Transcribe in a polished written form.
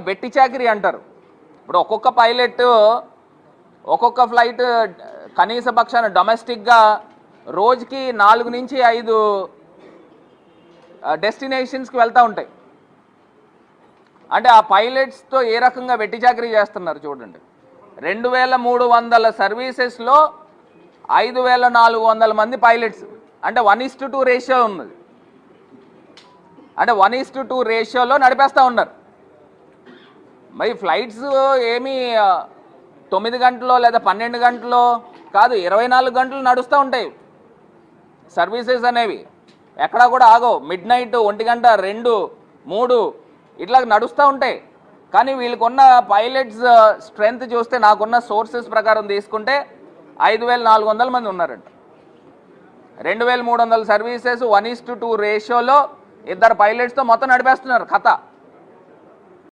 బెట్టి చాకిరీ అంటారు. ఇప్పుడు ఒక్కొక్క పైలట్ ఒక్కొక్క ఫ్లైట్ కనీస పక్షాన డొమెస్టిక్గా రోజుకి 4 నుంచి 5 డెస్టినేషన్స్కి వెళ్తూ ఉంటాయి. అంటే ఆ పైలట్స్తో ఏ రకంగా వెట్టి చాకరీ చేస్తున్నారు చూడండి. 2300 సర్వీసెస్లో 5400 మంది పైలట్స్, అంటే 1:2 రేషియో ఉన్నది. అంటే 1:2 రేషియోలో నడిపేస్తూ ఉన్నారు. మరి ఫ్లైట్స్ ఏమీ 9 గంటలో లేదా 12 గంటలో కాదు, 24 గంటలు నడుస్తూ ఉంటాయి సర్వీసెస్ అనేవి. ఎక్కడా కూడా ఆగవు. మిడ్ నైట్ 1 గంట 2, 3 ఇట్లా నడుస్తూ ఉంటాయి. కానీ వీళ్ళకున్న పైలట్స్ స్ట్రెంగ్త్ చూస్తే నాకున్న సోర్సెస్ ప్రకారం తీసుకుంటే 5400 మంది ఉన్నారంట. 2300 సర్వీసెస్ 1:2 రేషియోలో 2 పైలట్స్తో మొత్తం నడిపేస్తున్నారు కథ.